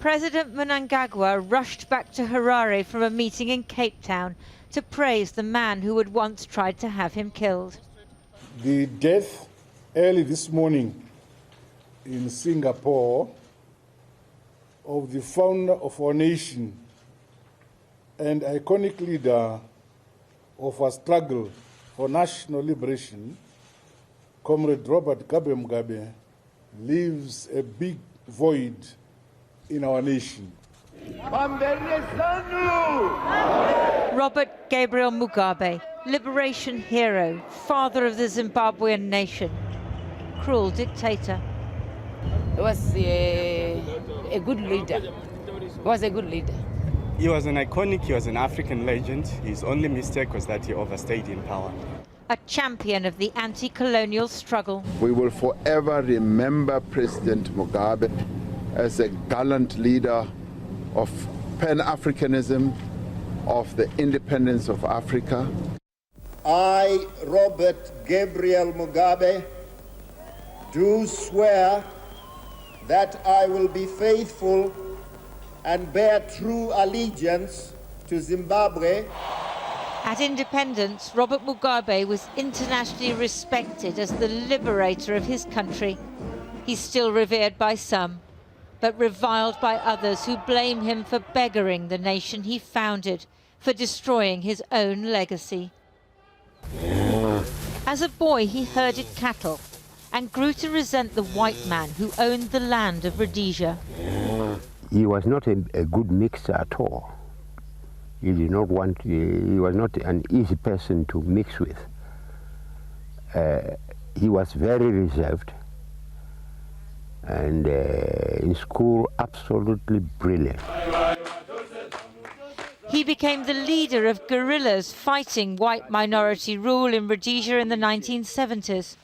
President Mnangagwa rushed back to Harare from a meeting in Cape Town to praise the man who had once tried to have him killed. The death early this morning in Singapore of the founder of our nation and iconic leader of our struggle for national liberation, Comrade Robert Mugabe, leaves a big void in our nation. Robert Gabriel Mugabe, liberation hero, father of the Zimbabwean nation, cruel dictator. He was a good leader. He was a good leader. He was an iconic, he was an African legend. His only mistake was that he overstayed in power. A champion of the anti-colonial struggle. We will forever remember President Mugabe as a gallant leader of Pan-Africanism, of the independence of Africa. I, Robert Gabriel Mugabe, do swear that I will be faithful and bear true allegiance to Zimbabwe. At independence, Robert Mugabe was internationally respected as the liberator of his country. He's still revered by some, but reviled by others who blame him for beggaring the nation he founded, for destroying his own legacy. As a boy, he herded cattle and grew to resent the white man who owned the land of Rhodesia. He was not a good mixer at all. He did not want. He was not an easy person to mix with. He was very reserved, and in school absolutely brilliant. He became the leader of guerrillas fighting white minority rule in Rhodesia in the 1970s.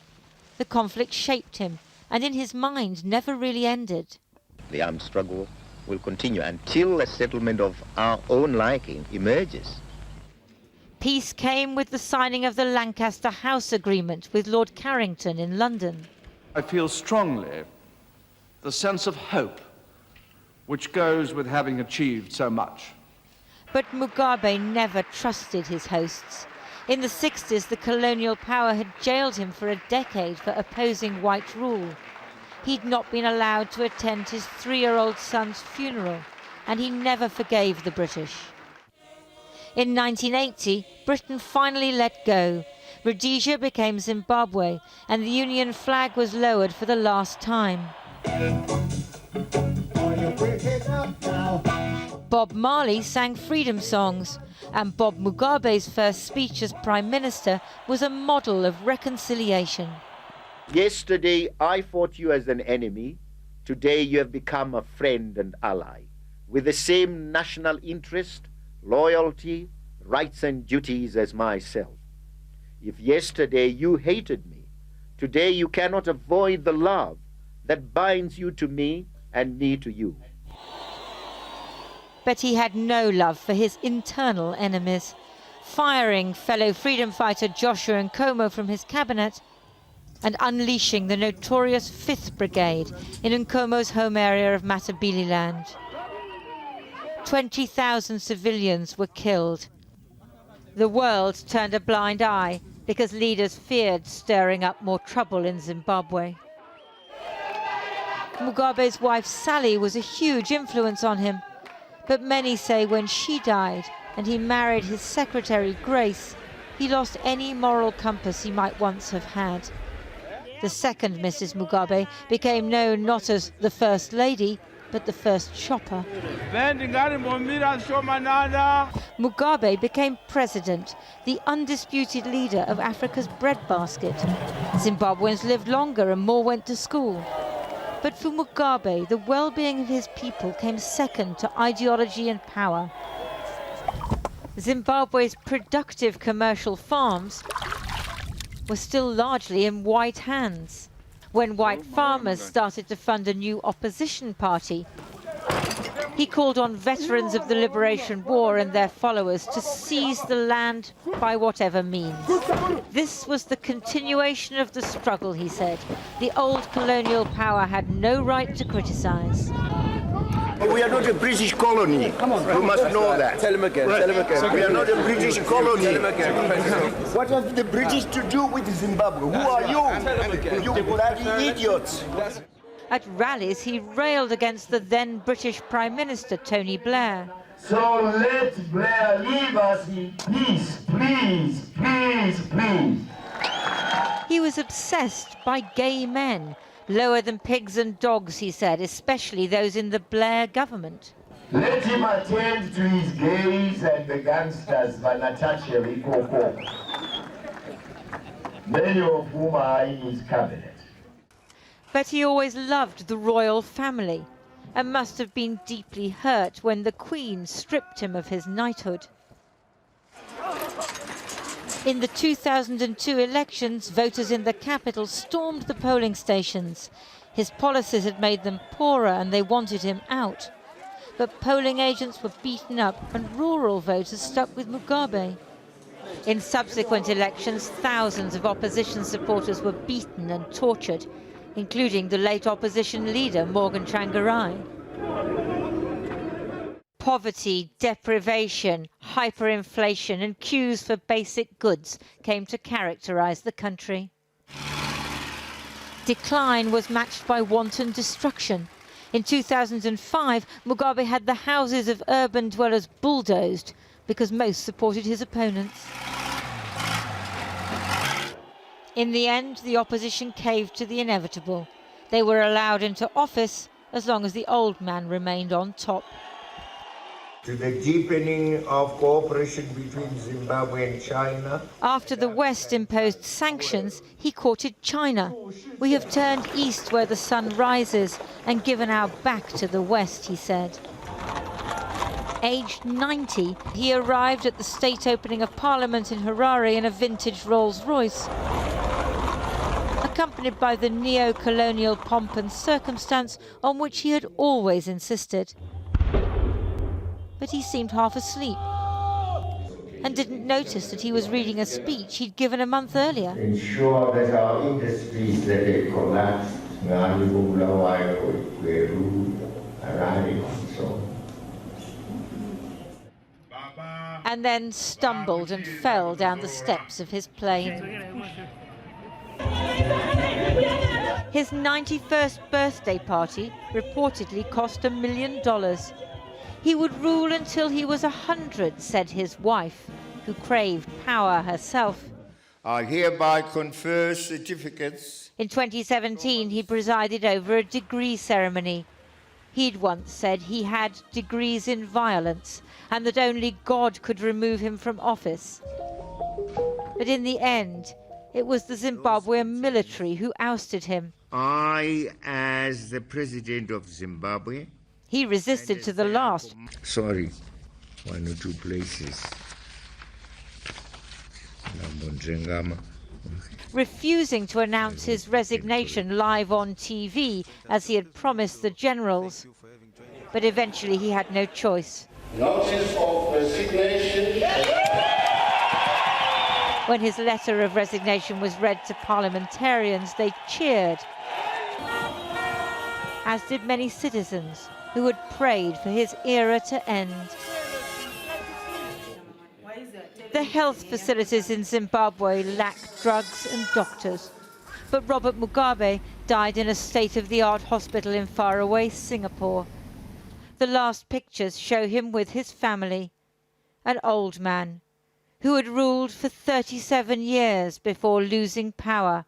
The conflict shaped him, and in his mind never really ended. The armed struggle will continue until a settlement of our own liking emerges. Peace came with the signing of the Lancaster House Agreement with Lord Carrington in London. I feel strongly the sense of hope which goes with having achieved so much. But Mugabe never trusted his hosts. In the 60s, the colonial power had jailed him for a decade for opposing white rule. He'd not been allowed to attend his 3-year-old son's funeral, and he never forgave the British. In 1980, Britain finally let go. Rhodesia became Zimbabwe, and the Union flag was lowered for the last time. Bob Marley sang freedom songs, and Bob Mugabe's first speech as Prime Minister was a model of reconciliation. Yesterday I fought you as an enemy. Today you have become a friend and ally, with the same national interest, loyalty, rights and duties as myself. If yesterday you hated me, today you cannot avoid the love that binds you to me and me to you. But he had no love for his internal enemies, firing fellow freedom fighter Joshua Nkomo from his cabinet and unleashing the notorious 5th Brigade in Nkomo's home area of Matabeleland. 20,000 civilians were killed. The world turned a blind eye because leaders feared stirring up more trouble in Zimbabwe. Mugabe's wife Sally was a huge influence on him, but many say when she died and he married his secretary Grace, he lost any moral compass he might once have had. The second Mrs. Mugabe became known not as the First Lady, but the first shopper. Mugabe became president, the undisputed leader of Africa's breadbasket. Zimbabweans lived longer and more went to school. But for Mugabe, the well-being of his people came second to ideology and power. Zimbabwe's productive commercial farms were still largely in white hands. When white farmers started to fund a new opposition party, he called on veterans of the Liberation War and their followers to seize the land by whatever means. This was the continuation of the struggle, he said. The old colonial power had no right to criticize. We are not a British colony. Come on, you must know that. Tell him again. Right. Tell him again. We are not a British colony. Tell him again. What have the British to do with Zimbabwe? Who are you? You bloody idiots. At rallies, he railed against the then British Prime Minister, Tony Blair. So let Blair leave us in peace, please, please, please. He was obsessed by gay men, lower than pigs and dogs, he said, especially those in the Blair government. Let him attend to his gays and the gangsters, Vanatache Ikoko, many of whom are in his cabinet. But he always loved the royal family and must have been deeply hurt when the Queen stripped him of his knighthood. In the 2002 elections, voters in the capital stormed the polling stations. His policies had made them poorer and they wanted him out. But polling agents were beaten up and rural voters stuck with Mugabe. In subsequent elections, thousands of opposition supporters were beaten and tortured, including the late opposition leader Morgan Tsvangirai. Poverty, deprivation, hyperinflation and queues for basic goods came to characterize the country. Decline was matched by wanton destruction. In 2005, Mugabe had the houses of urban dwellers bulldozed because most supported his opponents. In the end, the opposition caved to the inevitable. They were allowed into office as long as the old man remained on top. To the deepening of cooperation between Zimbabwe and China. After the West imposed sanctions, he courted China. We have turned east where the sun rises and given our back to the West, he said. Aged 90, he arrived at the state opening of Parliament in Harare in a vintage Rolls-Royce, accompanied by the neo-colonial pomp and circumstance on which he had always insisted. But he seemed half asleep and didn't notice that he was reading a speech he'd given a month earlier. Ensure that our industries that they collapsed, and then stumbled and fell down the steps of his plane. His 91st birthday party reportedly cost $1 million. He would rule until he was 100, said his wife, who craved power herself. I hereby confer certificates. In 2017, he presided over a degree ceremony. He'd once said he had degrees in violence and that only God could remove him from office. But in the end, it was the Zimbabwean military who ousted him. I, as the president of Zimbabwe... He resisted to the last. Sorry, one or two places. Refusing to announce his resignation live on TV as he had promised the generals. But eventually he had no choice. Notice of resignation. When his letter of resignation was read to parliamentarians, they cheered, as did many citizens who had prayed for his era to end. The health facilities in Zimbabwe lack drugs and doctors, but Robert Mugabe died in a state-of-the-art hospital in faraway Singapore. The last pictures show him with his family, an old man who had ruled for 37 years before losing power,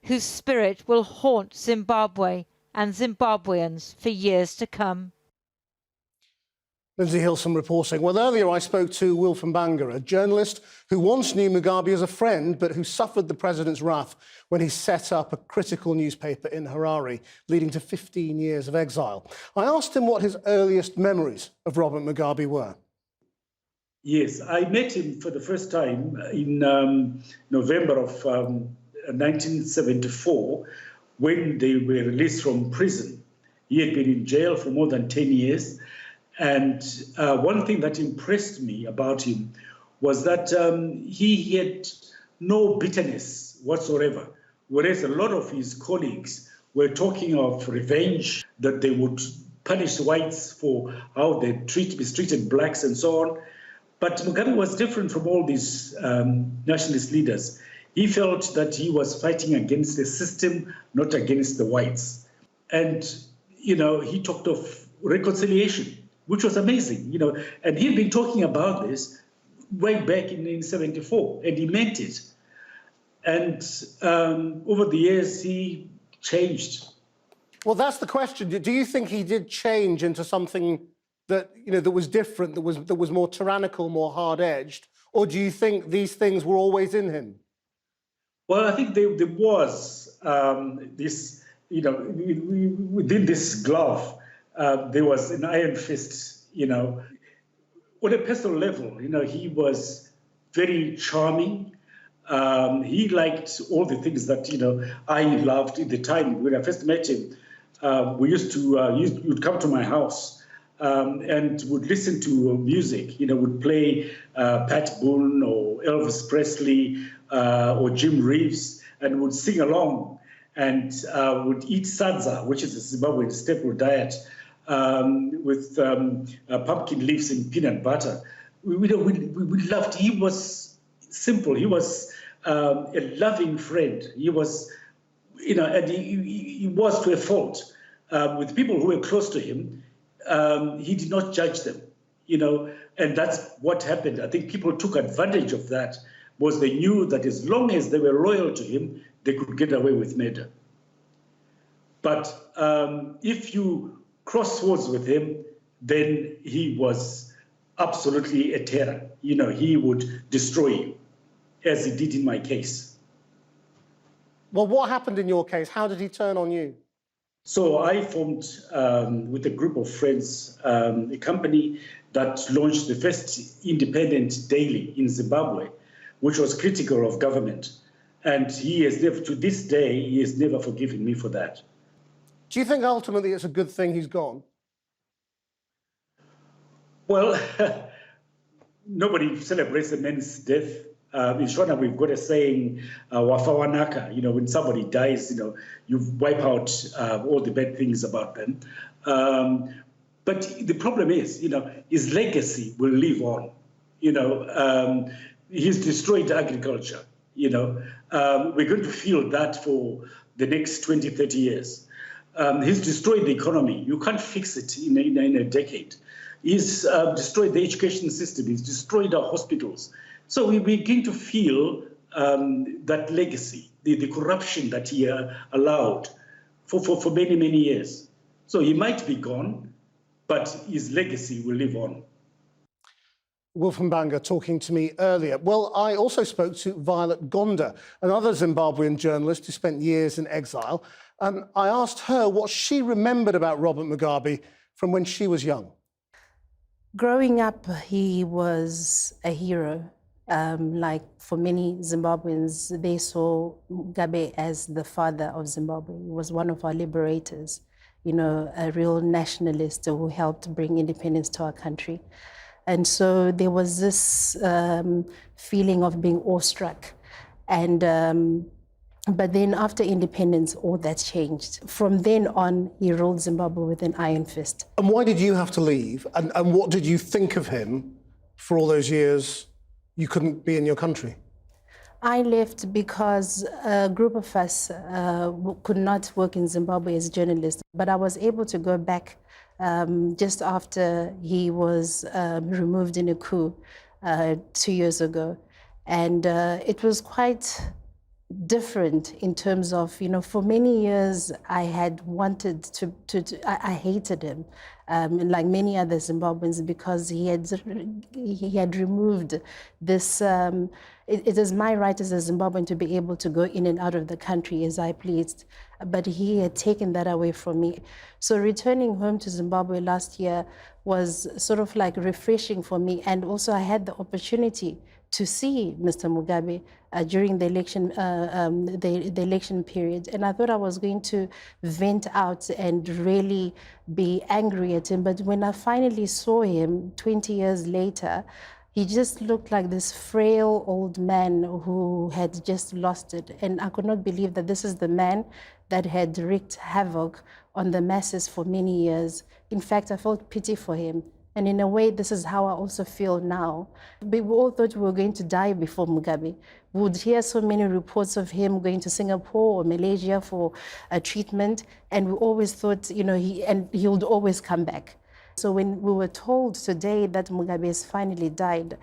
whose spirit will haunt Zimbabwe and Zimbabweans for years to come. Lindsay Hilson reporting. Well, earlier I spoke to Wilfred Mbanga, a journalist who once knew Mugabe as a friend, but who suffered the president's wrath when he set up a critical newspaper in Harare, leading to 15 years of exile. I asked him what his earliest memories of Robert Mugabe were. Yes, I met him for the first time in November of 1974, when they were released from prison. He had been in jail for more than 10 years. And one thing that impressed me about him was that he had no bitterness whatsoever, whereas a lot of his colleagues were talking of revenge, that they would punish whites for how they mistreated blacks and so on. But Mugabe was different from all these nationalist leaders. He felt that he was fighting against the system, not against the whites. And, he talked of reconciliation, which was amazing, and he'd been talking about this way back in 1974, and he meant it. And over the years, he changed. Well, that's the question. Do you think he did change into something that, that was different, that was more tyrannical, more hard-edged? Or do you think these things were always in him? Well, I think there was this, within this glove, there was an iron fist, On a personal level, he was very charming. He liked all the things that, I loved at the time. When I first met him, we used to, you'd come to my house and would listen to music, would play Pat Boone or Elvis Presley or Jim Reeves, and would sing along and would eat sadza, which is a Zimbabwean staple diet, with pumpkin leaves and peanut butter. We loved. He was simple. He was a loving friend. He was, and he was to a fault. With people who were close to him, he did not judge them, and that's what happened. I think people took advantage of that, because they knew that as long as they were loyal to him, they could get away with murder. But if you cross swords with him, then he was absolutely a terror. He would destroy you, as he did in my case. Well, what happened in your case? How did he turn on you? So I formed, with a group of friends, a company that launched the first independent daily in Zimbabwe, which was critical of government. And he has never, to this day, he has never forgiven me for that. Do you think ultimately it's a good thing he's gone? Well, nobody celebrates a man's death. In Shona, we've got a saying, wafawanaka, when somebody dies, you wipe out all the bad things about them. But the problem is, his legacy will live on. He's destroyed agriculture. We're going to feel that for the next 20, 30 years. He's destroyed the economy. You can't fix it in a decade. He's destroyed the education system. He's destroyed our hospitals. So we begin to feel that legacy, the corruption that he allowed for many, many years. So he might be gone, but his legacy will live on. Wilfred Mbanga talking to me earlier. Well, I also spoke to Violet Gonda, another Zimbabwean journalist who spent years in exile. And I asked her what she remembered about Robert Mugabe from when she was young. Growing up, he was a hero. Like for many Zimbabweans, they saw Mugabe as the father of Zimbabwe. He was one of our liberators, a real nationalist who helped bring independence to our country. And so there was this feeling of being awestruck. And but then after independence, all that changed. From then on, he ruled Zimbabwe with an iron fist. And why did you have to leave? And what did you think of him for all those years you couldn't be in your country? I left because a group of us could not work in Zimbabwe as journalists, but I was able to go back just after he was removed in a coup 2 years ago. And it was quite different in terms of, for many years I had wanted I hated him, like many other Zimbabweans, because he had removed this, it is my right as a Zimbabwean to be able to go in and out of the country as I pleased, but he had taken that away from me. So returning home to Zimbabwe last year was sort of like refreshing for me, and also I had the opportunity to see Mr. Mugabe during the election, the election period. And I thought I was going to vent out and really be angry at him. But when I finally saw him 20 years later, he just looked like this frail old man who had just lost it. And I could not believe that this is the man that had wreaked havoc on the masses for many years. In fact, I felt pity for him. And in a way, this is how I also feel now. We all thought we were going to die before Mugabe. We would hear so many reports of him going to Singapore or Malaysia for treatment, and we always thought, you know, he would always come back. So when we were told today that Mugabe has finally died,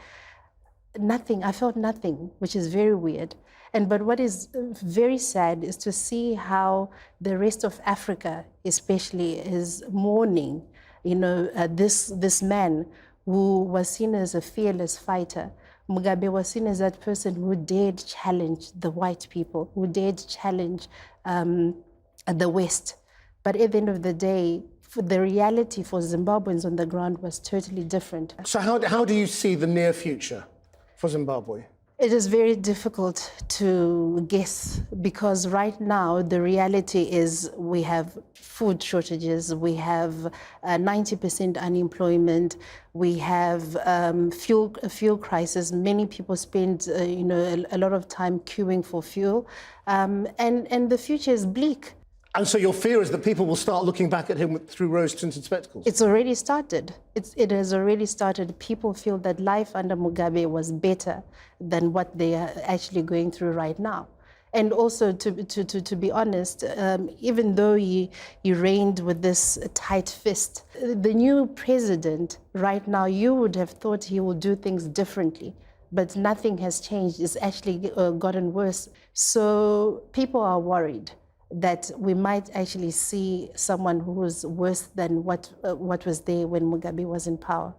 I felt nothing, which is very weird. But what is very sad is to see how the rest of Africa, especially, is mourning, you know, this man who was seen as a fearless fighter. Mugabe was seen as that person who dared challenge the white people, who dared challenge the West. But at the end of the day, the reality for Zimbabweans on the ground was totally different. So how do you see the near future for Zimbabwe? It is very difficult to guess because right now the reality is we have food shortages, we have 90% unemployment, we have fuel crisis. Many people spend you know, a lot of time queuing for fuel, and the future is bleak. And so your fear is that people will start looking back at him through rose-tinted spectacles? It's already started. It has already started. People feel that life under Mugabe was better than what they are actually going through right now. And also, to be honest, even though he reigned with this tight fist, the new president right now, you would have thought he will do things differently. But nothing has changed. It's actually gotten worse. So people are worried that we might actually see someone who was worse than what was there when Mugabe was in power.